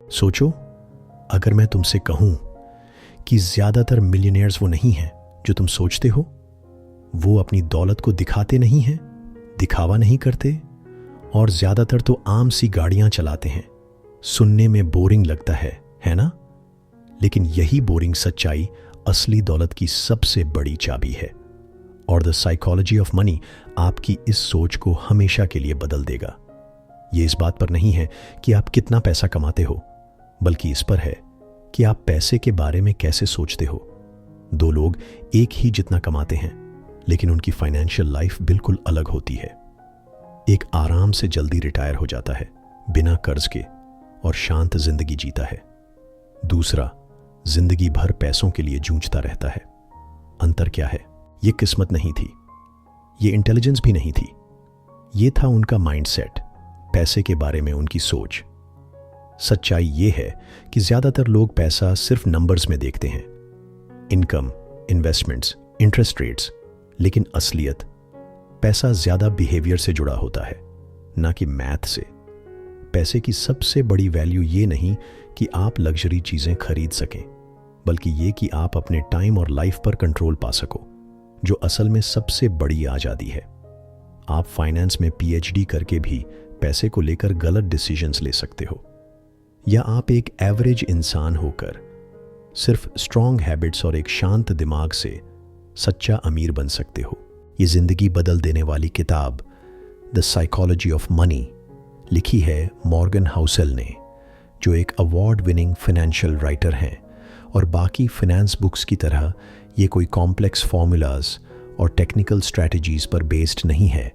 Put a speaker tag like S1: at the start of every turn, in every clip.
S1: सोचो, अगर मैं तुमसे कहूं कि ज्यादातर मिलियनेयर्स वो नहीं हैं जो तुम सोचते हो, वो अपनी दौलत को दिखाते नहीं हैं, दिखावा नहीं करते, और ज्यादातर तो आम सी गाड़ियां चलाते हैं। सुनने में बोरिंग लगता है ना? लेकिन यही बोरिंग सच्चाई असली दौलत की सबसे बड़ी चाबी है। और द साइकोलॉजी ऑफ मनी आपकी इस सोच को हमेशा के लिए बदल देगा। ये इस बात पर नहीं है कि आप कितना पैसा कमाते हो, बल्कि इस पर है कि आप पैसे के बारे में कैसे सोचते हो। दो लोग एक ही जितना कमाते हैं, लेकिन उनकी फाइनेंशियल लाइफ बिल्कुल अलग होती है। एक आराम से जल्दी रिटायर हो जाता है, बिना कर्ज के, और शांत जिंदगी जीता है। दूसरा जिंदगी भर पैसों के लिए जूझता रहता है। अंतर क्या है? ये किस्मत नहीं थी, ये इंटेलिजेंस भी नहीं थी, ये था उनका माइंडसेट, पैसे के बारे में उनकी सोच। सच्चाई ये है कि ज्यादातर लोग पैसा सिर्फ नंबर्स में देखते हैं, इनकम, इन्वेस्टमेंट्स, इंटरेस्ट रेट्स, लेकिन असलियत, पैसा ज्यादा बिहेवियर से जुड़ा होता है, ना कि मैथ से। पैसे की सबसे बड़ी वैल्यू ये नहीं कि आप लग्जरी चीजें खरीद सकें, बल्कि ये कि आप अपने टाइम और लाइफ पर कंट्रोल पा सको, जो असल में सबसे बड़ी आजादी है। आप फाइनेंस में पीएचडी करके भी पैसे को लेकर गलत डिसीजंस ले सकते हो, या आप एक एवरेज इंसान होकर सिर्फ स्ट्रॉन्ग हैबिट्स और एक शांत दिमाग से सच्चा अमीर बन सकते हो। ये जिंदगी बदल देने वाली किताब द साइकोलॉजी ऑफ मनी लिखी है मॉर्गन हाउसेल ने, जो एक अवार्ड विनिंग फाइनेंशियल राइटर हैं। और बाकी फाइनेंस बुक्स की तरह ये कोई कॉम्प्लेक्स फॉर्मूलाज और टेक्निकल स्ट्रैटेजीज पर बेस्ड नहीं है,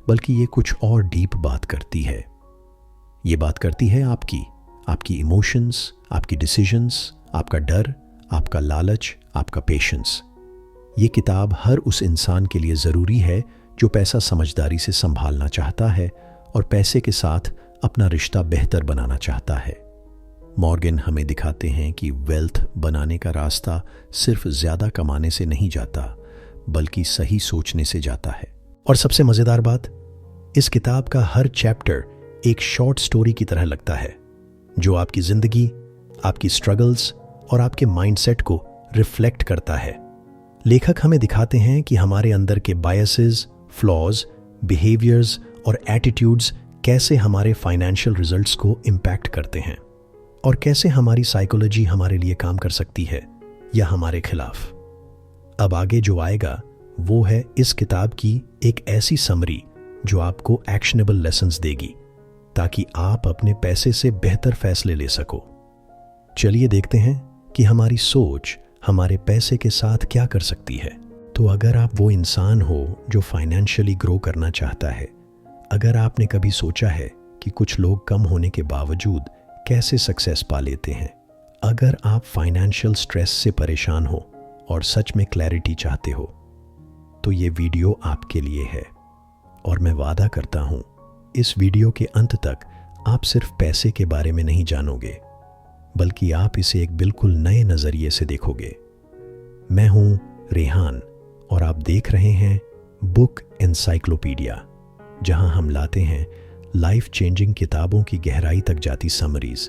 S1: बल्कि ये कुछ और डीप बात करती है। ये बात करती है आपकी इमोशंस, आपकी डिसीजंस, आपका डर, आपका लालच, आपका पेशेंस। ये किताब हर उस इंसान के लिए ज़रूरी है जो पैसा समझदारी से संभालना चाहता है और पैसे के साथ अपना रिश्ता बेहतर बनाना चाहता है। मॉर्गन हमें दिखाते हैं कि वेल्थ बनाने का रास्ता सिर्फ ज़्यादा कमाने से नहीं जाता, बल्कि सही सोचने से जाता है। और सबसे मज़ेदार बात, इस किताब का हर चैप्टर एक शॉर्ट स्टोरी की तरह लगता है, जो आपकी ज़िंदगी, आपकी स्ट्रगल्स और आपके माइंडसेट को रिफ्लेक्ट करता है। लेखक हमें दिखाते हैं कि हमारे अंदर के बायसेस, फ्लॉज, बिहेवियर्स और एटीट्यूड्स कैसे हमारे फाइनेंशियल रिजल्ट्स को इम्पैक्ट करते हैं, और कैसे हमारी साइकोलॉजी हमारे लिए काम कर सकती है या हमारे खिलाफ। अब आगे जो आएगा वो है इस किताब की एक ऐसी समरी जो आपको एक्शनेबल लेसन्स देगी, ताकि आप अपने पैसे से बेहतर फैसले ले सको। चलिए देखते हैं कि हमारी सोच हमारे पैसे के साथ क्या कर सकती है। तो अगर आप वो इंसान हो जो फाइनेंशियली ग्रो करना चाहता है, अगर आपने कभी सोचा है कि कुछ लोग कम होने के बावजूद कैसे सक्सेस पा लेते हैं, अगर आप फाइनेंशियल स्ट्रेस से परेशान हो और सच में क्लैरिटी चाहते हो, तो ये वीडियो आपके लिए है। और मैं वादा करता हूँ, इस वीडियो के अंत तक आप सिर्फ पैसे के बारे में नहीं जानोगे, बल्कि आप इसे एक बिल्कुल नए नज़रिए से देखोगे। मैं हूँ रेहान और आप देख रहे हैं बुक एनसाइक्लोपीडिया, जहां हम लाते हैं लाइफ चेंजिंग किताबों की गहराई तक जाती समरीज,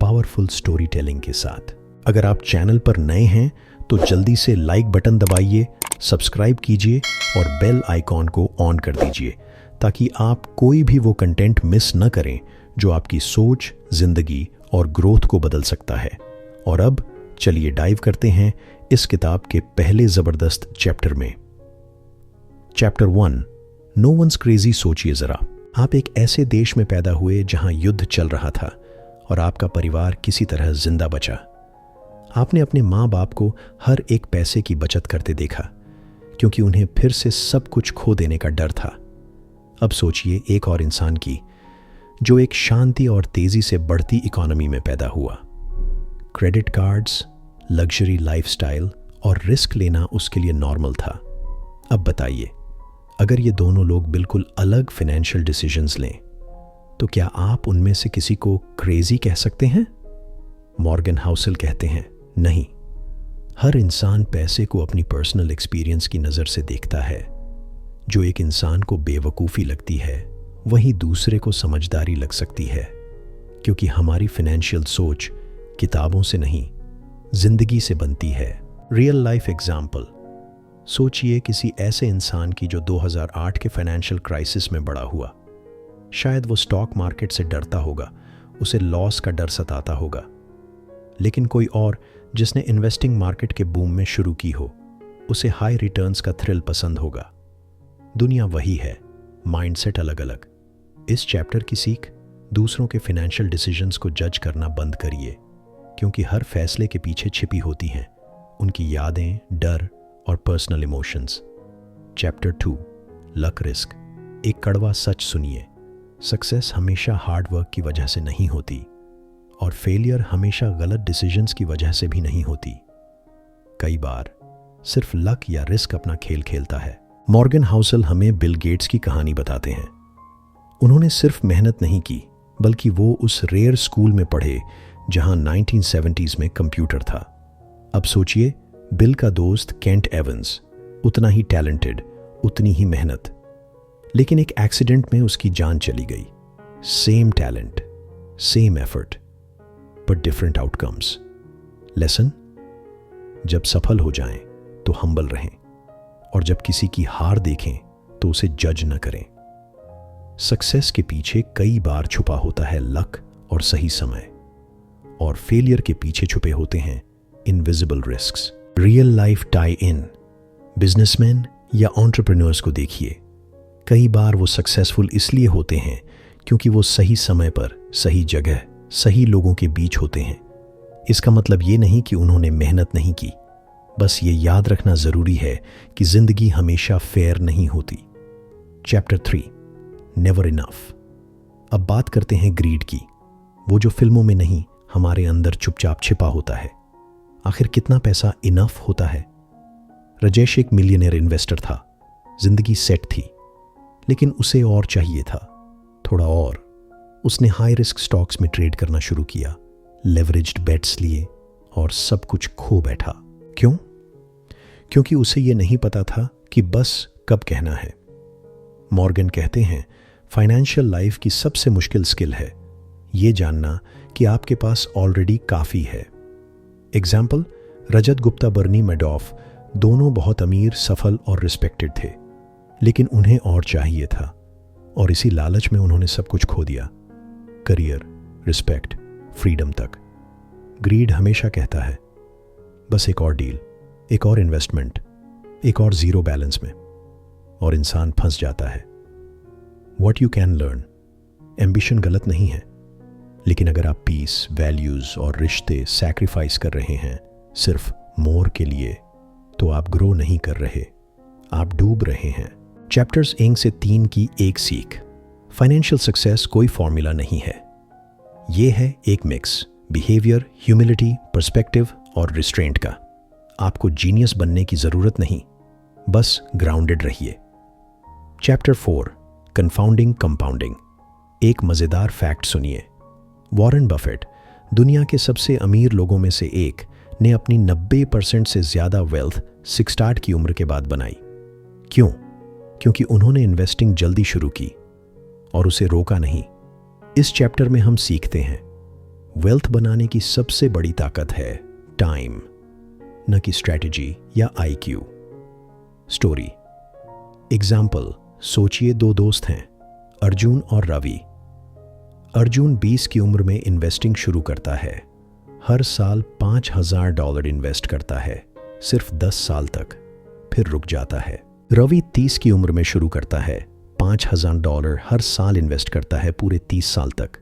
S1: पावरफुल स्टोरी टेलिंग के साथ। अगर आप चैनल पर नए हैं तो जल्दी से लाइक बटन दबाइए, सब्सक्राइब कीजिए और बेल आइकॉन को ऑन कर दीजिए, ताकि आप कोई भी वो कंटेंट मिस न करें जो आपकी सोच, जिंदगी और ग्रोथ को बदल सकता है। और अब चलिए डाइव करते हैं इस किताब के पहले जबरदस्त चैप्टर में। Chapter 1, no one's crazy. सोचिए जरा, आप एक ऐसे देश में पैदा हुए जहां युद्ध चल रहा था और आपका परिवार किसी तरह जिंदा बचा। आपने अपने माँ बाप को हर एक पैसे की बचत करते देखा, क्योंकि उन्हें फिर से सब कुछ खो देने का डर था। अब सोचिए एक और इंसान की, जो एक शांति और तेजी से बढ़ती इकोनॉमी में पैदा हुआ। क्रेडिट कार्ड्स, लग्जरी लाइफस्टाइल और रिस्क लेना उसके लिए नॉर्मल था। अब बताइए, अगर ये दोनों लोग बिल्कुल अलग फाइनेंशियल डिसीजंस लें, तो क्या आप उनमें से किसी को क्रेजी कह सकते हैं? मॉर्गन हाउसेल कहते हैं, नहीं। हर इंसान पैसे को अपनी पर्सनल एक्सपीरियंस की नज़र से देखता है। जो एक इंसान को बेवकूफ़ी लगती है, वहीं दूसरे को समझदारी लग सकती है। क्योंकि हमारी फाइनेंशियल सोच किताबों से नहीं, जिंदगी से बनती है। रियल लाइफ एग्जाम्पल, सोचिए किसी ऐसे इंसान की जो 2008 के फाइनेंशियल क्राइसिस में बड़ा हुआ। शायद वो स्टॉक मार्केट से डरता होगा, उसे लॉस का डर सताता होगा। लेकिन कोई और जिसने इन्वेस्टिंग मार्केट के बूम में शुरू की हो, उसे हाई रिटर्न्स का थ्रिल पसंद होगा। दुनिया वही है, माइंडसेट अलग अलग। इस चैप्टर की सीख, दूसरों के फाइनेंशियल डिसीजंस को जज करना बंद करिए, क्योंकि हर फैसले के पीछे छिपी होती हैं उनकी यादें, डर और personal emotions. Chapter 2, luck risk. एक कड़वा सच सुनिए, सक्सेस हमेशा हार्ड वर्क की वजह से नहीं होती और फेलियर हमेशा गलत डिसीजंस की वजह से भी नहीं होती। कई बार सिर्फ लक या रिस्क अपना खेल खेलता है। मॉर्गन हाउसल हमें बिल गेट्स की कहानी बताते हैं। उन्होंने सिर्फ मेहनत नहीं की, बल्कि वो उस रेयर स्कूल में पढ़े जहां 1970s में कंप्यूटर था। अब सोचिए, बिल का दोस्त केंट एवंस, उतना ही टैलेंटेड, उतनी ही मेहनत, लेकिन एक एक्सीडेंट में उसकी जान चली गई। Same talent, same effort, but different outcomes. Lesson, जब सफल हो जाएं तो हम्बल रहें, और जब किसी की हार देखें तो उसे जज न करें। सक्सेस के पीछे कई बार छुपा होता है लक और सही समय, और फेलियर के पीछे छुपे होते हैं इनविजिबल रिस्क्स। रियल लाइफ टाई इन, बिजनेसमैन या एंटरप्रेन्योर्स को देखिए। कई बार वो सक्सेसफुल इसलिए होते हैं क्योंकि वो सही समय पर, सही जगह, सही लोगों के बीच होते हैं। इसका मतलब ये नहीं कि उन्होंने मेहनत नहीं की, बस ये याद रखना जरूरी है कि जिंदगी हमेशा फेयर नहीं होती। Chapter 3, never enough. अब बात करते हैं ग्रीड की, वो जो फिल्मों में नहीं, हमारे अंदर चुपचाप छिपा होता है। आखिर कितना पैसा इनफ होता है? राजेश एक मिलियनेयर इन्वेस्टर था, जिंदगी सेट थी, लेकिन उसे और चाहिए था, थोड़ा और। उसने हाई रिस्क स्टॉक्स में ट्रेड करना शुरू किया, लेवरेज्ड बेट्स लिए और सब कुछ खो बैठा। क्यों? क्योंकि उसे यह नहीं पता था कि बस कब कहना है। मॉर्गन कहते हैं, फाइनेंशियल लाइफ की सबसे मुश्किल स्किल है ये जानना कि आपके पास ऑलरेडी काफी है। एग्जाम्पल, रजत गुप्ता, बर्नी मैडॉफ, दोनों बहुत अमीर, सफल और रिस्पेक्टेड थे, लेकिन उन्हें और चाहिए था, और इसी लालच में उन्होंने सब कुछ खो दिया। करियर, रिस्पेक्ट, फ्रीडम तक। ग्रीड हमेशा कहता है, बस एक और डील, एक और इन्वेस्टमेंट, एक और जीरो बैलेंस में, और इंसान फंस जाता है। What you can learn, ambition गलत नहीं है, लेकिन अगर आप पीस, वैल्यूज और रिश्ते सैक्रिफाइस कर रहे हैं सिर्फ मोर के लिए, तो आप ग्रो नहीं कर रहे, आप डूब रहे हैं। चैप्टर्स 1 से 3 की एक सीख, फाइनेंशियल सक्सेस कोई फॉर्मूला नहीं है, ये है एक मिक्स, बिहेवियर, ह्यूमिलिटी, पर्सपेक्टिव और रिस्ट्रेंट का। आपको जीनियस बनने की जरूरत नहीं, बस ग्राउंडेड रहिए। Chapter 4, confounding compounding. एक मजेदार फैक्ट सुनिए। वॉरेन बफेट, दुनिया के सबसे अमीर लोगों में से एक, ने अपनी 90% से ज्यादा वेल्थ 60 की उम्र के बाद बनाई। क्यों? क्योंकि उन्होंने इन्वेस्टिंग जल्दी शुरू की और उसे रोका नहीं। इस चैप्टर में हम सीखते हैं, वेल्थ बनाने की सबसे बड़ी ताकत है टाइम, न कि स्ट्रैटेजी या IQ। स्टोरी एग्जाम्पल, सोचिए 2 दोस्त हैं, अर्जुन और रवि। अर्जुन 20 की उम्र में इन्वेस्टिंग शुरू करता है, हर साल $5000 इन्वेस्ट करता है, सिर्फ 10 साल तक, फिर रुक जाता है। रवि 30 की उम्र में शुरू करता है, $5000 हर साल इन्वेस्ट करता है पूरे 30 साल तक।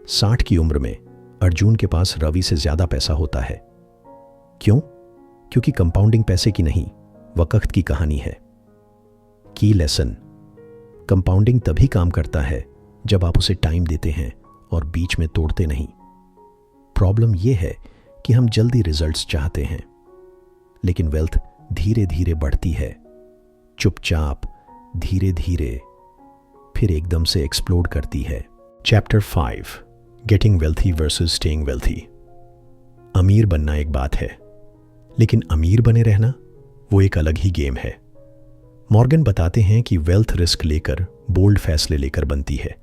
S1: 60 की उम्र में अर्जुन के पास रवि से ज्यादा पैसा होता है। क्यों? क्योंकि कंपाउंडिंग पैसे की नहीं, वक्त की कहानी है। की लेसन, कंपाउंडिंग तभी काम करता है जब आप उसे टाइम देते हैं और बीच में तोड़ते नहीं। प्रॉब्लम यह है कि हम जल्दी रिजल्ट्स चाहते हैं, लेकिन वेल्थ धीरे धीरे बढ़ती है, चुपचाप, धीरे धीरे, फिर एकदम से एक्सप्लोड करती है। Chapter 5, getting wealthy versus staying wealthy. अमीर बनना एक बात है, लेकिन अमीर बने रहना वो एक अलग ही गेम है। मॉर्गन बताते हैं कि वेल्थ रिस्क लेकर, बोल्ड फैसले लेकर बनती है,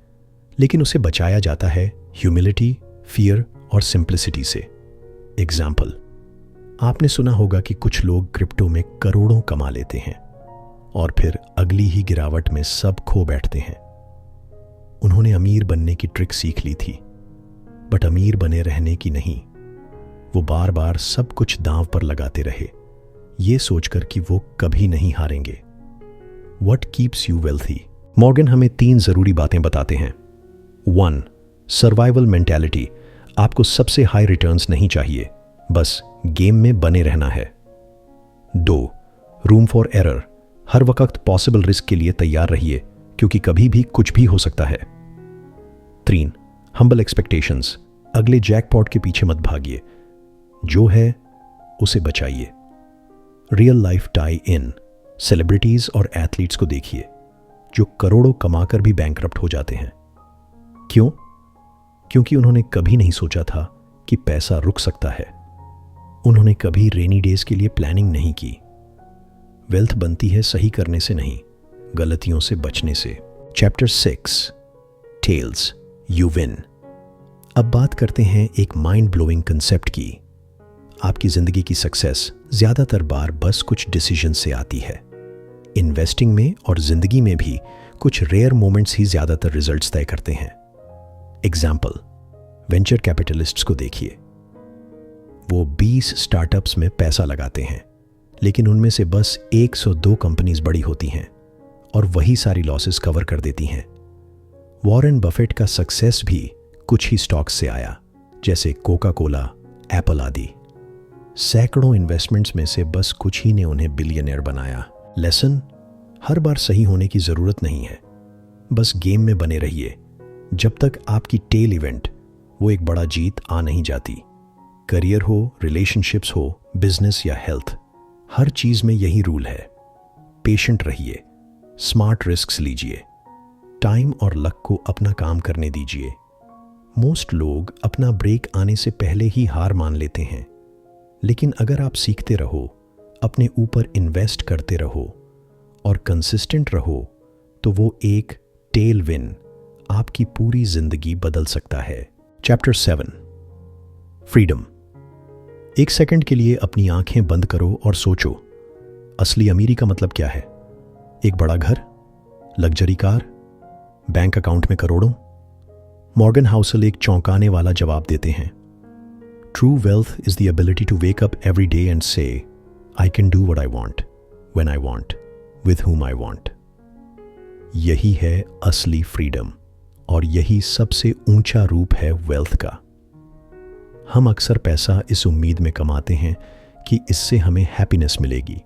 S1: लेकिन उसे बचाया जाता है ह्यूमिलिटी, फियर और सिंप्लिसिटी से। एग्जाम्पल, आपने सुना होगा कि कुछ लोग क्रिप्टो में करोड़ों कमा लेते हैं और फिर अगली ही गिरावट में सब खो बैठते हैं। उन्होंने अमीर बनने की ट्रिक सीख ली थी, बट अमीर बने रहने की नहीं। वो बार बार सब कुछ दांव पर लगाते रहे, ये सोचकर कि वो कभी नहीं हारेंगे। What keeps you wealthy? Morgan हमें 3 जरूरी बातें बताते हैं। 1. Survival mentality. आपको सबसे हाई रिटर्न्स नहीं चाहिए, बस गेम में बने रहना है। 2. Room for error. हर वक्त पॉसिबल रिस्क के लिए तैयार रहिए, क्योंकि कभी भी कुछ भी हो सकता है। 3. Humble expectations. अगले जैकपॉट के पीछे मत भागिए, जो है उसे बचाइए। रियल लाइफ टाई इन। सेलिब्रिटीज और एथलीट्स को देखिए, जो करोड़ों कमाकर भी बैंकरप्ट हो जाते हैं। क्यों? क्योंकि उन्होंने कभी नहीं सोचा था कि पैसा रुक सकता है। उन्होंने कभी रेनी डेज के लिए प्लानिंग नहीं की। वेल्थ बनती है सही करने से नहीं, गलतियों से बचने से। Chapter 6, tails, you win. अब बात करते हैं एक माइंड ब्लोइंग कंसेप्ट की। आपकी जिंदगी की सक्सेस ज्यादातर बार बस कुछ डिसीजन से आती है। इन्वेस्टिंग में और जिंदगी में भी कुछ रेयर मोमेंट्स ही ज्यादातर रिजल्ट्स तय करते हैं। एग्जाम्पल, वेंचर कैपिटलिस्ट्स को देखिए। वो 20 स्टार्टअप्स में पैसा लगाते हैं, लेकिन उनमें से बस 102 कंपनीज बड़ी होती हैं और वही सारी लॉसेस कवर कर देती हैं। वॉरेन बफेट का सक्सेस भी कुछ ही स्टॉक्स से आया, जैसे कोका कोला, एप्पल आदि। सैकड़ों इन्वेस्टमेंट्स में से बस कुछ ही ने उन्हें बिलियनियर बनाया। लेसन, हर बार सही होने की जरूरत नहीं है, बस गेम में बने रहिए जब तक आपकी टेल इवेंट, वो एक बड़ा जीत आ नहीं जाती। करियर हो, रिलेशनशिप्स हो, बिजनेस या हेल्थ, हर चीज में यही रूल है। पेशेंट रहिए, स्मार्ट रिस्क्स लीजिए, टाइम और लक को अपना काम करने दीजिए। मोस्ट लोग अपना ब्रेक आने से पहले ही हार मान लेते हैं, लेकिन अगर आप सीखते रहो, अपने ऊपर इन्वेस्ट करते रहो और कंसिस्टेंट रहो, तो वो एक टेल विन आपकी पूरी जिंदगी बदल सकता है। Chapter 7, freedom. एक सेकंड के लिए अपनी आंखें बंद करो और सोचो, असली अमीरी का मतलब क्या है? एक बड़ा घर, लग्जरी कार, बैंक अकाउंट में करोड़ों? मॉर्गन हाउसल एक चौंकाने वाला जवाब देते हैं। True wealth is the ability to wake up every day and say, I can do what I want, when I want, with whom I want. यही है असली फ्रीडम और यही सबसे ऊंचा रूप है वेल्थ का। हम अक्सर पैसा इस उम्मीद में कमाते हैं कि इससे हमें हैप्पीनेस मिलेगी,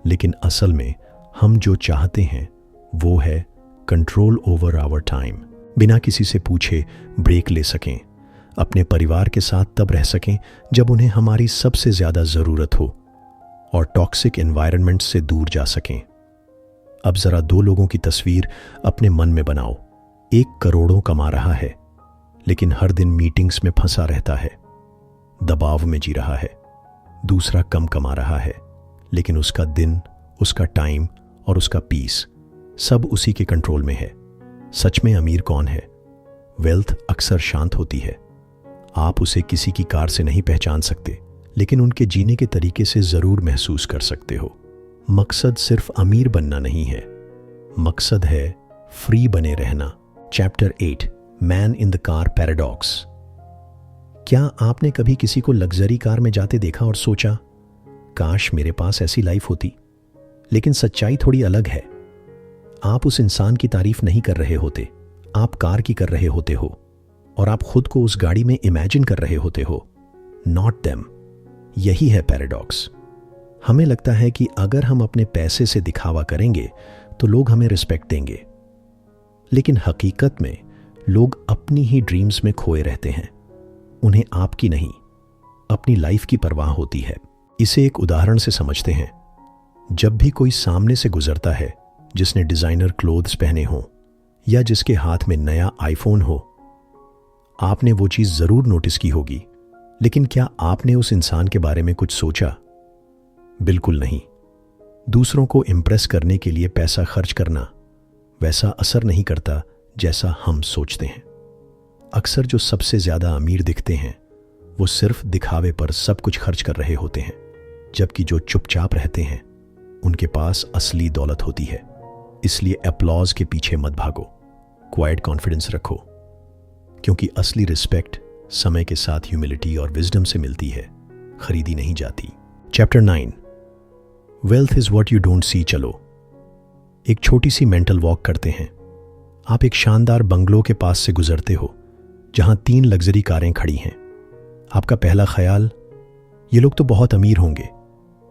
S1: लेकिन असल में हम जो चाहते हैं वो है कंट्रोल ओवर आवर टाइम। बिना किसी से पूछे ब्रेक ले सकें, अपने परिवार के साथ तब रह सकें जब उन्हें हमारी सबसे ज्यादा जरूरत हो, और टॉक्सिक एनवायरनमेंट से दूर जा सकें। अब जरा 2 लोगों की तस्वीर अपने मन में बनाओ। एक करोड़ों कमा रहा है, लेकिन हर दिन मीटिंग्स में फंसा रहता है, दबाव में जी रहा है। दूसरा कम कमा रहा है, लेकिन उसका दिन, उसका टाइम और उसका पीस सब उसी के कंट्रोल में है। सच में अमीर कौन है? वेल्थ अक्सर शांत होती है। आप उसे किसी की कार से नहीं पहचान सकते, लेकिन उनके जीने के तरीके से जरूर महसूस कर सकते हो। मकसद सिर्फ अमीर बनना नहीं है, मकसद है फ्री बने रहना। Chapter 8, man in the car paradox. क्या आपने कभी किसी को लग्जरी कार में जाते देखा और सोचा, काश मेरे पास ऐसी लाइफ होती? लेकिन सच्चाई थोड़ी अलग है। आप उस इंसान की तारीफ नहीं कर रहे होते, आप कार की कर रहे होते हो, और आप खुद को उस गाड़ी में इमेजिन कर रहे होते हो, नॉट देम। यही है पैराडॉक्स। हमें लगता है कि अगर हम अपने पैसे से दिखावा करेंगे तो लोग हमें रिस्पेक्ट देंगे, लेकिन हकीकत में लोग अपनी ही ड्रीम्स में खोए रहते हैं। उन्हें आपकी नहीं, अपनी लाइफ की परवाह होती है। इसे एक उदाहरण से समझते हैं। जब भी कोई सामने से गुजरता है जिसने डिजाइनर क्लोथ्स पहने हों या जिसके हाथ में नया आईफोन हो, आपने वो चीज जरूर नोटिस की होगी, लेकिन क्या आपने उस इंसान के बारे में कुछ सोचा? बिल्कुल नहीं। दूसरों को इम्प्रेस करने के लिए पैसा खर्च करना वैसा असर नहीं करता जैसा हम सोचते हैं। अक्सर जो सबसे ज्यादा अमीर दिखते हैं वो सिर्फ दिखावे पर सब कुछ खर्च कर रहे होते हैं, जबकि जो चुपचाप रहते हैं उनके पास असली दौलत होती है। इसलिए अपलॉज के पीछे मत भागो, क्वाइट कॉन्फिडेंस रखो, क्योंकि असली रिस्पेक्ट समय के साथ ह्यूमिलिटी और विजडम से मिलती है, खरीदी नहीं जाती। Chapter 9, wealth is what you don't see. चलो एक छोटी सी मेंटल वॉक करते हैं। आप एक शानदार बंगलो के पास से गुजरते हो जहां 3 लग्जरी कारें खड़ी हैं। आपका पहला ख्याल, ये लोग तो बहुत अमीर होंगे,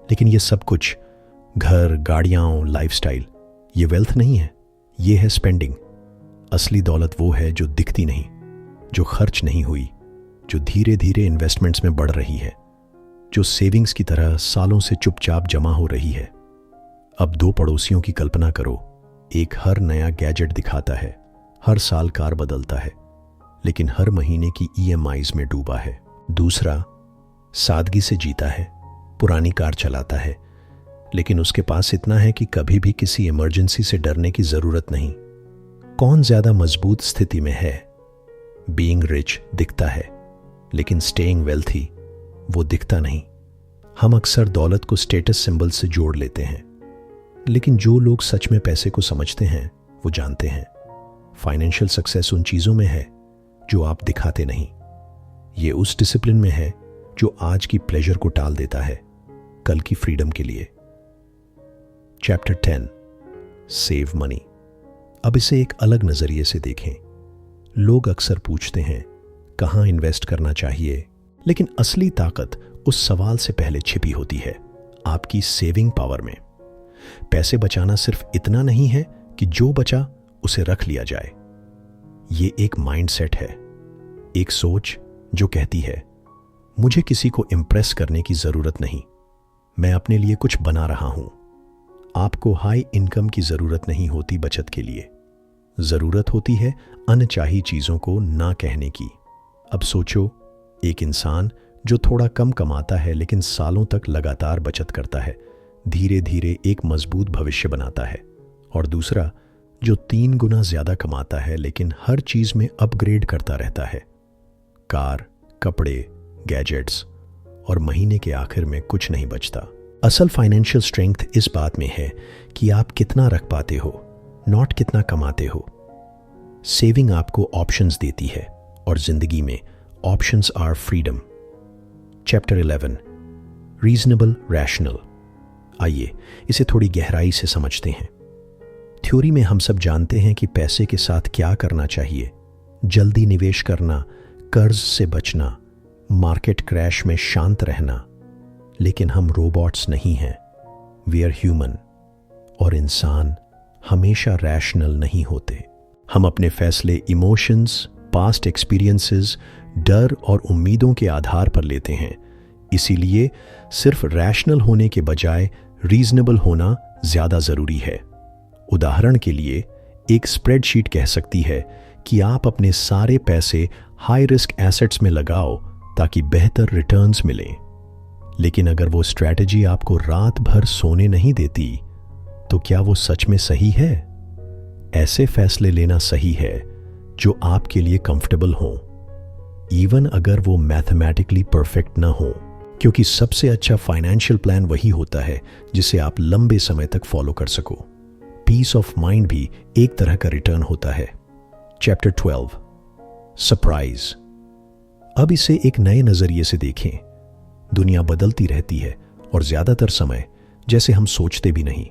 S1: लेकिन ये सब कुछ, घर, गाड़ियां, लाइफस्टाइल, ये वेल्थ नहीं है, ये है स्पेंडिंग। असली दौलत वो है जो दिखती नहीं, जो खर्च नहीं हुई, जो धीरे धीरे इन्वेस्टमेंट्स में बढ़ रही है, जो सेविंग्स की तरह सालों से चुपचाप जमा हो रही है। अब 2 पड़ोसियों की कल्पना करो। एक हर नया गैजेट दिखाता है, हर साल कार बदलता है, लेकिन हर महीने की EMIs में डूबा है। दूसरा सादगी से जीता है, पुरानी कार चलाता है, लेकिन उसके पास इतना है कि कभी भी किसी इमरजेंसी से डरने की जरूरत नहीं। कौन ज्यादा मजबूत स्थिति में है? बीइंग रिच दिखता है, लेकिन स्टेइंग वेल्थी वो दिखता नहीं। हम अक्सर दौलत को स्टेटस सिंबल से जोड़ लेते हैं, लेकिन जो लोग सच में पैसे को समझते हैं वो जानते हैं फाइनेंशियल सक्सेस उन चीजों में है जो आप दिखाते नहीं। ये उस डिसिप्लिन में है जो आज की प्लेजर को टाल देता है कल की फ्रीडम के लिए। Chapter 10, save money. अब इसे एक अलग नजरिए से देखें। लोग अक्सर पूछते हैं कहां इन्वेस्ट करना चाहिए, लेकिन असली ताकत उस सवाल से पहले छिपी होती है, आपकी सेविंग पावर में। पैसे बचाना सिर्फ इतना नहीं है कि जो बचा उसे रख लिया जाए। ये एक माइंडसेट है, एक सोच जो कहती है मुझे किसी को इंप्रेस करने की जरूरत नहीं, मैं अपने लिए कुछ बना रहा हूं। आपको हाई इनकम की जरूरत नहीं होती बचत के लिए, जरूरत होती है अनचाही चीजों को ना कहने की। अब सोचो, एक इंसान जो थोड़ा कम कमाता है लेकिन सालों तक लगातार बचत करता है, धीरे धीरे एक मजबूत भविष्य बनाता है, और दूसरा जो 3 गुना ज्यादा कमाता है लेकिन हर चीज में अपग्रेड करता रहता है, कार, कपड़े, गैजेट्स, और महीने के आखिर में कुछ नहीं बचता। असल फाइनेंशियल स्ट्रेंथ इस बात में है कि आप कितना रख पाते हो, नॉट कितना कमाते हो। सेविंग आपको ऑप्शंस देती है, और जिंदगी में options are freedom. Chapter 11, reasonable rational. आइए इसे थोड़ी गहराई से समझते हैं। थ्योरी में हम सब जानते हैं कि पैसे के साथ क्या करना चाहिए, जल्दी निवेश करना, कर्ज से बचना, मार्केट क्रैश में शांत रहना। लेकिन हम रोबोट्स नहीं हैं, वी आर ह्यूमन, और इंसान हमेशा रैशनल नहीं होते। हम अपने फैसले इमोशंस, पास्ट एक्सपीरियंसेस, डर और उम्मीदों के आधार पर लेते हैं। इसीलिए सिर्फ रैशनल होने के बजाय रीजनेबल होना ज्यादा जरूरी है। उदाहरण के लिए एक स्प्रेडशीट कह सकती है कि आप अपने सारे पैसे हाई रिस्क एसेट्स में लगाओ ताकि बेहतर रिटर्न्स मिलें। लेकिन अगर वो स्ट्रैटेजी आपको रात भर सोने नहीं देती, तो क्या वो सच में सही है? ऐसे फैसले लेना सही है जो आपके लिए कंफर्टेबल हो, इवन अगर वो मैथमेटिकली परफेक्ट ना हो, क्योंकि सबसे अच्छा फाइनेंशियल प्लान वही होता है जिसे आप लंबे समय तक फॉलो कर सको। पीस ऑफ माइंड भी एक तरह का रिटर्न होता है। Chapter 12, surprise. अब इसे एक नए नजरिए से देखें। दुनिया बदलती रहती है, और ज्यादातर समय जैसे हम सोचते भी नहीं।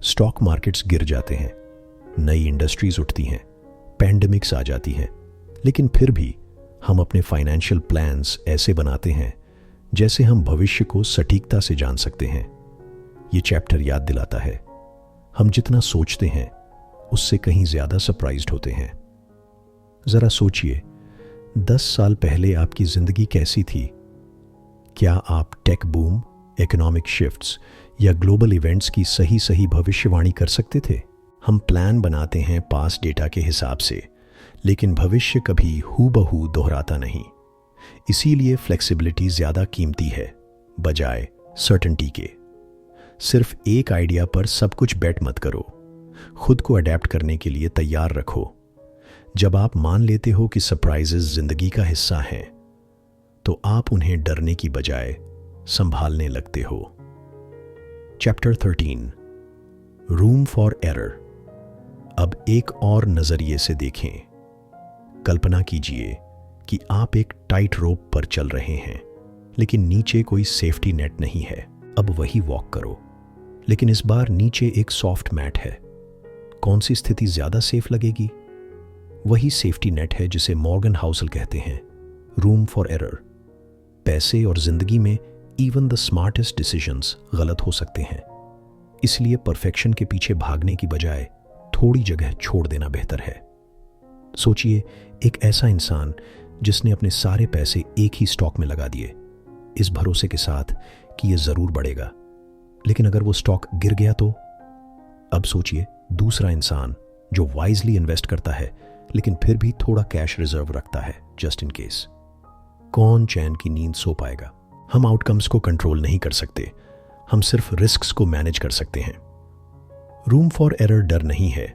S1: स्टॉक मार्केट्स गिर जाते हैं, नई इंडस्ट्रीज उठती हैं, पैंडेमिक्स आ जाती हैं, लेकिन फिर भी हम अपने फाइनेंशियल प्लान्स ऐसे बनाते हैं जैसे हम भविष्य को सटीकता से जान सकते हैं। ये चैप्टर याद दिलाता है हम जितना सोचते हैं उससे कहीं ज्यादा सरप्राइज्ड होते हैं। जरा सोचिए, 10 साल पहले आपकी जिंदगी कैसी थी? क्या आप टेक बूम, इकोनॉमिक शिफ्ट्स या ग्लोबल इवेंट्स की सही भविष्यवाणी कर सकते थे? हम प्लान बनाते हैं पास डेटा के हिसाब से, लेकिन भविष्य कभी हूबहू दोहराता नहीं। इसीलिए फ्लेक्सिबिलिटी ज्यादा कीमती है बजाय सर्टेनिटी के। सिर्फ एक आइडिया पर सब कुछ बेट मत करो, खुद को अडेप्ट करने के लिए तैयार रखो। जब आप मान लेते हो कि सरप्राइजेस जिंदगी का हिस्सा हैं, तो आप उन्हें डरने की बजाय संभालने लगते हो। Chapter 13, room for error. अब एक और नजरिए से देखें। कल्पना कीजिए कि आप एक टाइट रोप पर चल रहे हैं, लेकिन नीचे कोई सेफ्टी नेट नहीं है। अब वही वॉक करो, लेकिन इस बार नीचे एक सॉफ्ट मैट है। कौन सी स्थिति ज्यादा सेफ लगेगी? वही सेफ्टी नेट है जिसे मॉर्गन हाउसल कहते हैं, रूम फॉर एरर। पैसे और जिंदगी में इवन द स्मार्टेस्ट डिसीजंस गलत हो सकते हैं, इसलिए परफेक्शन के पीछे भागने की बजाय थोड़ी जगह छोड़ देना बेहतर है। सोचिए, एक ऐसा इंसान जिसने अपने सारे पैसे एक ही स्टॉक में लगा दिए, इस भरोसे के साथ कि यह जरूर बढ़ेगा, लेकिन अगर वो स्टॉक गिर गया तो? अब सोचिए दूसरा इंसान जो वाइजली इन्वेस्ट करता है, लेकिन फिर भी थोड़ा कैश रिजर्व रखता है जस्ट इन केस। कौन चैन की नींद सो पाएगा? हम आउटकम्स को कंट्रोल नहीं कर सकते, हम सिर्फ रिस्क्स को मैनेज कर सकते हैं। रूम फॉर एरर डर नहीं है,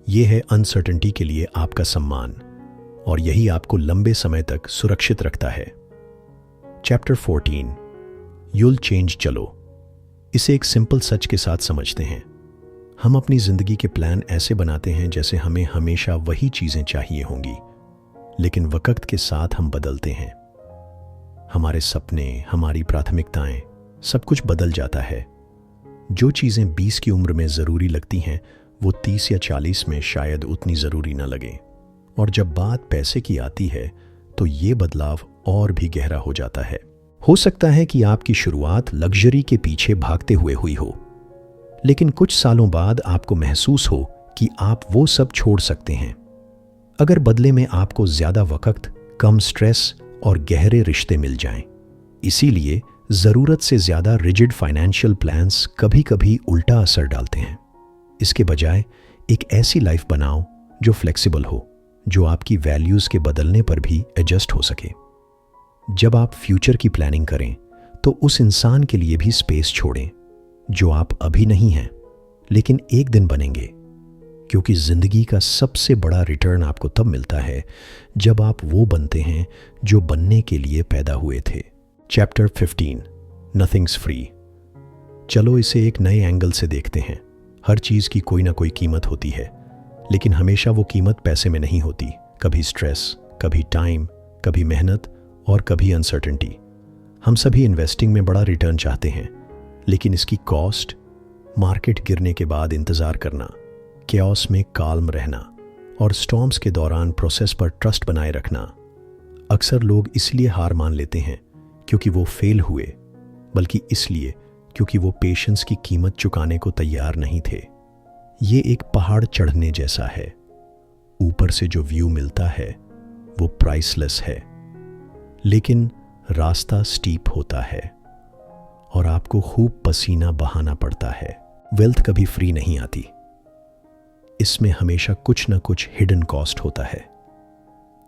S1: यह है अनसर्टेनिटी के लिए आपका सम्मान, और यही आपको लंबे समय तक सुरक्षित रखता है। Chapter 14, you'll change. चलो इसे एक सिंपल सच के साथ समझते हैं। हम अपनी जिंदगी के प्लान ऐसे बनाते हैं जैसे हमें हमेशा वही चीजें चाहिए होंगी, लेकिन वक्त के साथ हम बदलते हैं। हमारे सपने, हमारी प्राथमिकताएं, सब कुछ बदल जाता है। जो चीजें 20 की उम्र में जरूरी लगती हैं, वो 30 या 40 में शायद उतनी जरूरी न लगे। और जब बात पैसे की आती है, तो ये बदलाव और भी गहरा हो जाता है। हो सकता है कि आपकी शुरुआत लग्जरी के पीछे भागते हुए हुई हो, लेकिन कुछ सालों बाद आपको महसूस हो कि आप वो सब छोड़ सकते हैं, अगर बदले में आपको ज्यादा वक्त, कम स्ट्रेस और गहरे रिश्ते मिल जाएं। इसीलिए जरूरत से ज्यादा रिजिड फाइनेंशियल प्लान्स कभी कभी उल्टा असर डालते हैं। इसके बजाय एक ऐसी लाइफ बनाओ जो फ्लेक्सिबल हो, जो आपकी वैल्यूज के बदलने पर भी एडजस्ट हो सके। जब आप फ्यूचर की प्लानिंग करें, तो उस इंसान के लिए भी स्पेस छोड़ें जो आप अभी नहीं हैं, लेकिन एक दिन बनेंगे, क्योंकि जिंदगी का सबसे बड़ा रिटर्न आपको तब मिलता है जब आप वो बनते हैं जो बनने के लिए पैदा हुए थे। Chapter 15, nothings free. चलो इसे एक नए एंगल से देखते हैं। हर चीज की कोई ना कोई कीमत होती है, लेकिन हमेशा वो कीमत पैसे में नहीं होती। कभी स्ट्रेस, कभी टाइम, कभी मेहनत और कभी अनसर्टेनिटी। हम सभी इन्वेस्टिंग में बड़ा रिटर्न चाहते हैं, लेकिन इसकी कॉस्ट, मार्केट गिरने के बाद इंतजार करना, कैओस में काल्म रहना और स्टॉर्म्स के दौरान प्रोसेस पर ट्रस्ट बनाए रखना। अक्सर लोग इसलिए हार मान लेते हैं क्योंकि वो फेल हुए, बल्कि इसलिए क्योंकि वो पेशेंस की कीमत चुकाने को तैयार नहीं थे। ये एक पहाड़ चढ़ने जैसा है। ऊपर से जो व्यू मिलता है वो प्राइसलेस है, लेकिन रास्ता स्टीप होता है और आपको खूब पसीना बहाना पड़ता है। वेल्थ कभी फ्री नहीं आती, इसमें हमेशा कुछ ना कुछ हिडन कॉस्ट होता है।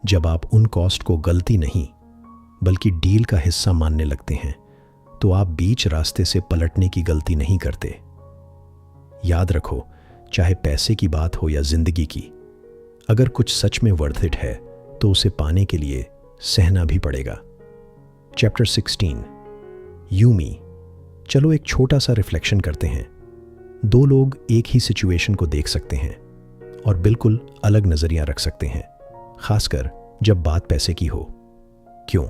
S1: जब आप उन कॉस्ट को गलती नहीं बल्कि डील का हिस्सा मानने लगते हैं, तो आप बीच रास्ते से पलटने की गलती नहीं करते। याद रखो, चाहे पैसे की बात हो या जिंदगी की, अगर कुछ सच में वर्थ इट है तो उसे पाने के लिए सहना भी पड़ेगा। चैप्टर 16, यू मी। चलो एक छोटा सा रिफ्लेक्शन करते हैं। दो लोग एक ही सिचुएशन को देख सकते हैं और बिल्कुल अलग नजरिया रख सकते हैं, खासकर जब बात पैसे की हो। क्यों?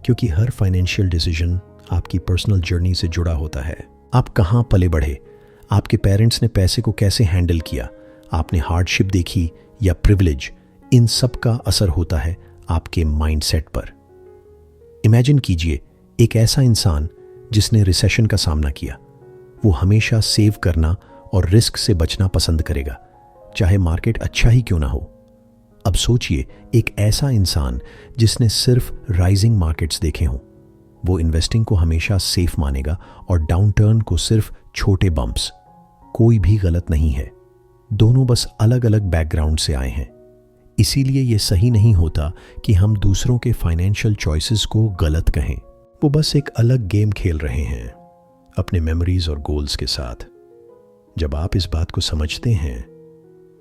S1: क्योंकि हर फाइनेंशियल डिसीजन आपकी पर्सनल जर्नी से जुड़ा होता है। आप कहाँ पले बढ़े, आपके पेरेंट्स ने पैसे को कैसे हैंडल किया, आपने हार्डशिप देखी या प्रिविलेज, इन सब का असर होता है आपके माइंडसेट पर। इमेजिन कीजिए एक ऐसा इंसान जिसने रिसेशन का सामना किया। वो हमेशा सेव करना और रिस्क से बचना पसंद करेगा, चाहे मार्केट अच्छा ही क्यों ना हो। अब सोचिए एक ऐसा इंसान जिसने सिर्फ राइजिंग मार्केट्स देखे हों। वो इन्वेस्टिंग को हमेशा सेफ मानेगा और डाउनटर्न को सिर्फ छोटे बम्प्स। कोई भी गलत नहीं है, दोनों बस अलग अलग बैकग्राउंड से आए हैं। इसीलिए ये सही नहीं होता कि हम दूसरों के फाइनेंशियल चॉइसेस को गलत कहें। वो बस एक अलग गेम खेल रहे हैं अपने मेमोरीज और गोल्स के साथ। जब आप इस बात को समझते हैं,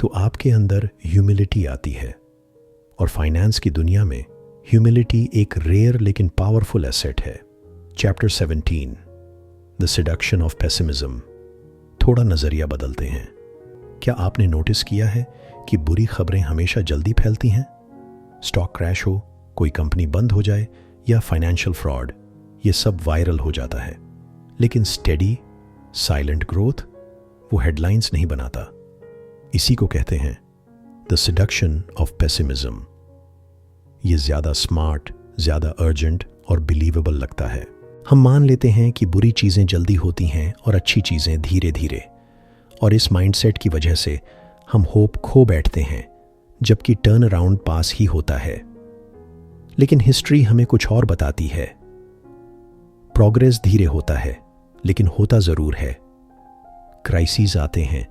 S1: तो आपके अंदर ह्यूमिलिटी आती है। और फाइनेंस की दुनिया में ह्यूमिलिटी एक रेयर लेकिन पावरफुल एसेट है। Chapter 17, the seduction of pessimism. थोड़ा नजरिया बदलते हैं। क्या आपने नोटिस किया है कि बुरी खबरें हमेशा जल्दी फैलती हैं? स्टॉक क्रैश हो, कोई कंपनी बंद हो जाए या फाइनेंशियल फ्रॉड, ये सब वायरल हो जाता है। लेकिन स्टेडी साइलेंट ग्रोथ वो हेडलाइंस नहीं बनाता। इसी को कहते हैं द सेडक्शन ऑफ पेसिमिज्म। ये ज्यादा स्मार्ट, ज्यादा अर्जेंट और बिलीवेबल लगता है। हम मान लेते हैं कि बुरी चीजें जल्दी होती हैं और अच्छी चीजें धीरे धीरे, और इस माइंडसेट की वजह से हम होप खो बैठते हैं, जबकि टर्न अराउंड पास ही होता है। लेकिन हिस्ट्री हमें कुछ और बताती है। प्रोग्रेस धीरे होता है, लेकिन होता जरूर है। क्राइसिस आते हैं,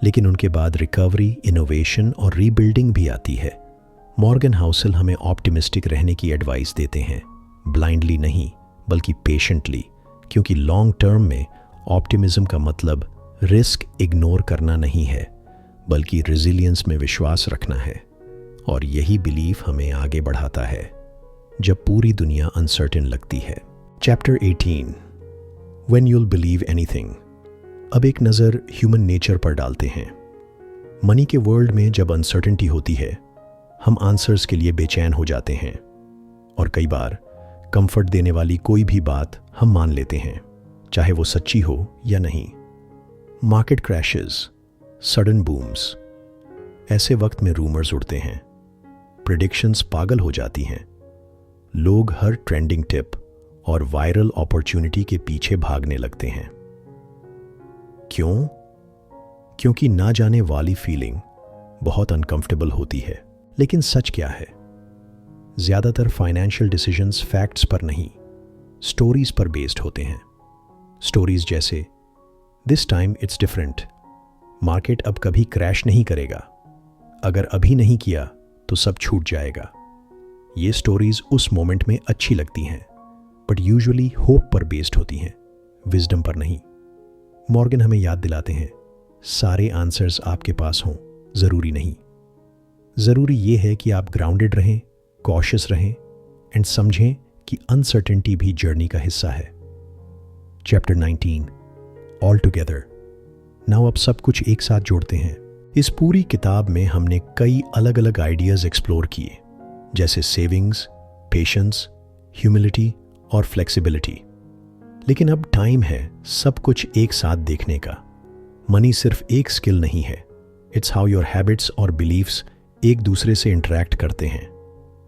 S1: लेकिन उनके बाद रिकवरी, इनोवेशन और रीबिल्डिंग भी आती है। मॉर्गन हाउसल हमें ऑप्टिमिस्टिक रहने की एडवाइस देते हैं, ब्लाइंडली नहीं बल्कि पेशेंटली, क्योंकि लॉन्ग टर्म में ऑप्टिमिज्म का मतलब रिस्क इग्नोर करना नहीं है, बल्कि रेजिलियंस में विश्वास रखना है। और यही बिलीफ हमें आगे बढ़ाता है जब पूरी दुनिया अनसर्टेन लगती है। Chapter 18, when you'll believe anything. अब एक नज़र ह्यूमन नेचर पर डालते हैं। मनी के वर्ल्ड में जब अनसर्टेनिटी होती है, हम आंसर्स के लिए बेचैन हो जाते हैं, और कई बार कंफर्ट देने वाली कोई भी बात हम मान लेते हैं, चाहे वो सच्ची हो या नहीं। मार्केट क्रैशेस, सडन बूम्स, ऐसे वक्त में रूमर्स उड़ते हैं, प्रेडिक्शंस पागल हो जाती हैं। लोग हर ट्रेंडिंग टिप और वायरल अपॉर्चुनिटी के पीछे भागने लगते हैं। क्यों? क्योंकि ना जाने वाली फीलिंग बहुत अनकंफर्टेबल होती है। लेकिन सच क्या है? ज्यादातर फाइनेंशियल डिसीजंस फैक्ट्स पर नहीं, स्टोरीज पर बेस्ड होते हैं। स्टोरीज जैसे this time it's different, market अब कभी क्रैश नहीं करेगा, अगर अभी नहीं किया तो सब छूट जाएगा। ये स्टोरीज उस मोमेंट में अच्छी लगती हैं, बट यूजुअली होप पर बेस्ड होती हैं, विजडम पर नहीं। मॉर्गन हमें याद दिलाते हैं, सारे आंसर्स आपके पास हों जरूरी नहीं। जरूरी ये है कि आप ग्राउंडेड रहें, कॉशियस रहें एंड समझें कि अनसर्टेनिटी भी जर्नी का हिस्सा है। Chapter 19, all together. नाउ अब सब कुछ एक साथ जोड़ते हैं। इस पूरी किताब में हमने कई अलग अलग आइडियाज एक्सप्लोर किए, जैसे सेविंग्स, पेशेंस, ह्यूमिलिटी और फ्लेक्सिबिलिटी। लेकिन अब टाइम है सब कुछ एक साथ देखने का। मनी सिर्फ एक स्किल नहीं है, इट्स हाउ योर हैबिट्स और बिलीव्स एक दूसरे से इंटरैक्ट करते हैं।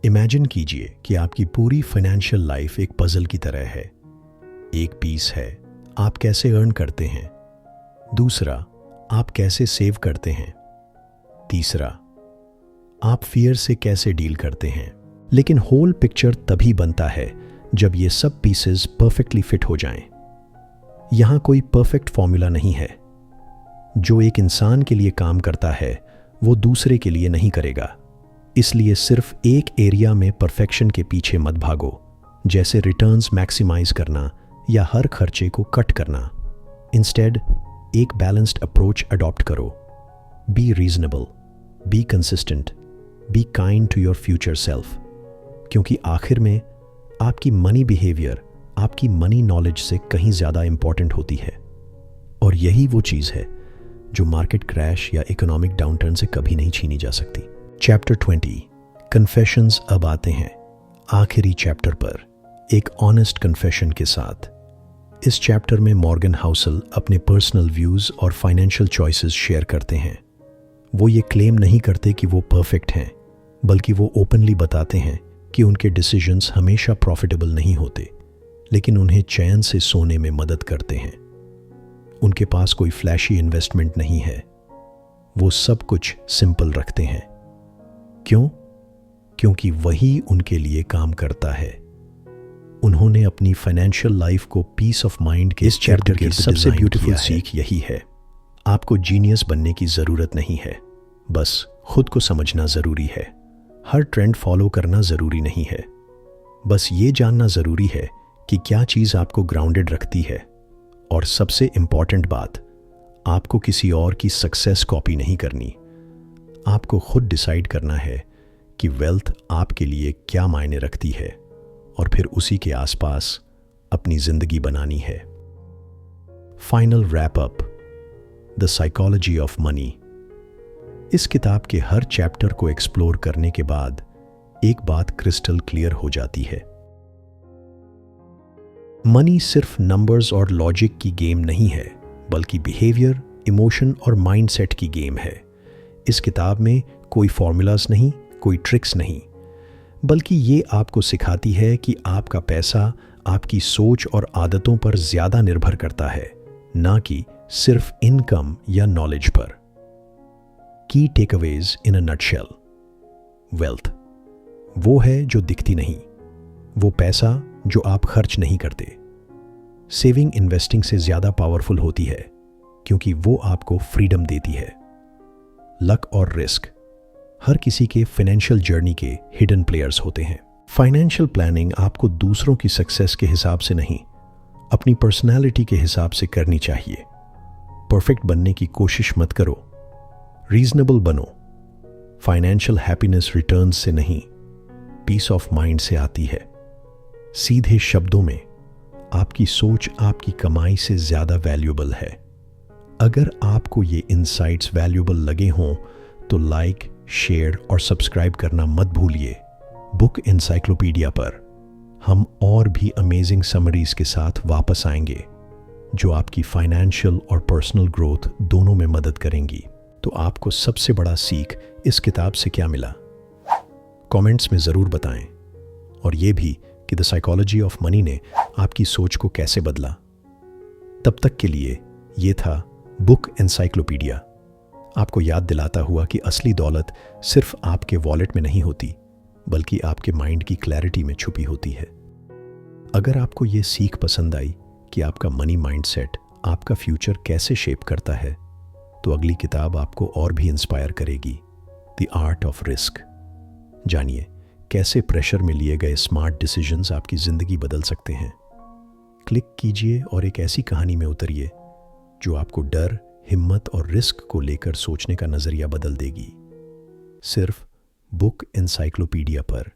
S1: इमेजिन कीजिए कि आपकी पूरी फाइनेंशियल लाइफ एक पजल की तरह है। एक पीस है आप कैसे अर्न करते हैं, दूसरा आप कैसे सेव करते हैं, तीसरा आप फियर से कैसे डील करते हैं। लेकिन होल पिक्चर तभी बनता है जब ये सब पीसेस परफेक्टली फिट हो जाएं। यहां कोई परफेक्ट फॉर्मूला नहीं है। जो एक इंसान के लिए काम करता है वो दूसरे के लिए नहीं करेगा। इसलिए सिर्फ एक एरिया में परफेक्शन के पीछे मत भागो, जैसे रिटर्न्स मैक्सिमाइज करना या हर खर्चे को कट करना। इंस्टेड एक बैलेंस्ड अप्रोच अडॉप्ट करो। Be reasonable, be consistent, be kind to your future self, क्योंकि आखिर में आपकी मनी बिहेवियर आपकी मनी नॉलेज से कहीं ज्यादा इंपॉर्टेंट होती है। और यही वो चीज है जो मार्केट क्रैश या इकोनॉमिक डाउनटर्न से कभी नहीं छीनी जा सकती। चैप्टर 20, कन्फेशंस अब आते हैं आखिरी चैप्टर पर, एक ऑनेस्ट कन्फेशन के साथ। इस चैप्टर में मॉर्गन हाउसल अपने पर्सनल व्यूज और फाइनेंशियल चॉइसेस शेयर करते हैं। वो ये क्लेम नहीं करते कि वो परफेक्ट हैं, बल्कि वो ओपनली बताते हैं कि उनके डिसीजंस हमेशा प्रॉफिटेबल नहीं होते, लेकिन उन्हें चैन से सोने में मदद करते हैं। उनके पास कोई फ्लैशी इन्वेस्टमेंट नहीं है, वो सब कुछ सिंपल रखते हैं। क्यों? क्योंकि वही उनके लिए काम करता है। उन्होंने अपनी फाइनेंशियल लाइफ को पीस ऑफ माइंड के इस चैप्टर की सबसे ब्यूटीफुल सीख यही है। आपको जीनियस बनने की जरूरत नहीं है, बस खुद को समझना जरूरी है। हर ट्रेंड फॉलो करना जरूरी नहीं है, बस ये जानना जरूरी है कि क्या चीज आपको ग्राउंडेड रखती है। और सबसे इंपॉर्टेंट बात, आपको किसी और की सक्सेस कॉपी नहीं करनी, आपको खुद डिसाइड करना है कि वेल्थ आपके लिए क्या मायने रखती है और फिर उसी के आसपास अपनी जिंदगी बनानी है। Final wrap up, the psychology of money. इस किताब के हर चैप्टर को एक्सप्लोर करने के बाद एक बात क्रिस्टल क्लियर हो जाती है। मनी सिर्फ नंबर्स और लॉजिक की गेम नहीं है, बल्कि बिहेवियर, इमोशन और माइंडसेट की गेम है। इस किताब में कोई फॉर्मूलाज नहीं, कोई ट्रिक्स नहीं, बल्कि ये आपको सिखाती है कि आपका पैसा आपकी सोच और आदतों पर ज्यादा निर्भर करता है, ना कि सिर्फ इनकम या नॉलेज पर। की takeaways in a nutshell. Wealth वो है जो दिखती नहीं, वो पैसा जो आप खर्च नहीं करते। सेविंग इन्वेस्टिंग से ज्यादा पावरफुल होती है, क्योंकि वो आपको फ्रीडम देती है। लक और रिस्क हर किसी के फाइनेंशियल जर्नी के हिडन प्लेयर्स होते हैं। फाइनेंशियल प्लानिंग आपको दूसरों की सक्सेस के हिसाब से नहीं, अपनी पर्सनैलिटी के हिसाब से करनी चाहिए। परफेक्ट बनने की कोशिश मत करो, रीजनेबल बनो। फाइनेंशियल हैप्पीनेस रिटर्न्स से नहीं, पीस ऑफ माइंड से आती है। सीधे शब्दों में, आपकी सोच आपकी कमाई से ज्यादा वैल्यूएबल है। अगर आपको ये इनसाइट्स वैल्यूएबल लगे हों तो लाइक, शेयर और सब्सक्राइब करना मत भूलिए। बुक एनसाइक्लोपीडिया पर हम और भी अमेजिंग समरीज के साथ वापस आएंगे, जो आपकी फाइनेंशियल और पर्सनल ग्रोथ दोनों में मदद करेंगी। तो आपको सबसे बड़ा सीख इस किताब से क्या मिला? कमेंट्स में ज़रूर बताएं, और ये भी कि द साइकोलॉजी ऑफ मनी ने आपकी सोच को कैसे बदला। तब तक के लिए ये था बुक एनसाइक्लोपीडिया, आपको याद दिलाता हुआ कि असली दौलत सिर्फ आपके वॉलेट में नहीं होती, बल्कि आपके माइंड की क्लैरिटी में छुपी होती है। अगर आपको ये सीख पसंद आई कि आपका मनी माइंडसेट आपका फ्यूचर कैसे शेप करता है, तो अगली किताब आपको और भी इंस्पायर करेगी, द आर्ट ऑफ रिस्क। जानिए कैसे प्रेशर में लिए गए स्मार्ट डिसीजंस आपकी जिंदगी बदल सकते हैं। क्लिक कीजिए और एक ऐसी कहानी में उतरिए जो आपको डर, हिम्मत और रिस्क को लेकर सोचने का नजरिया बदल देगी। सिर्फ बुक एनसाइक्लोपीडिया पर।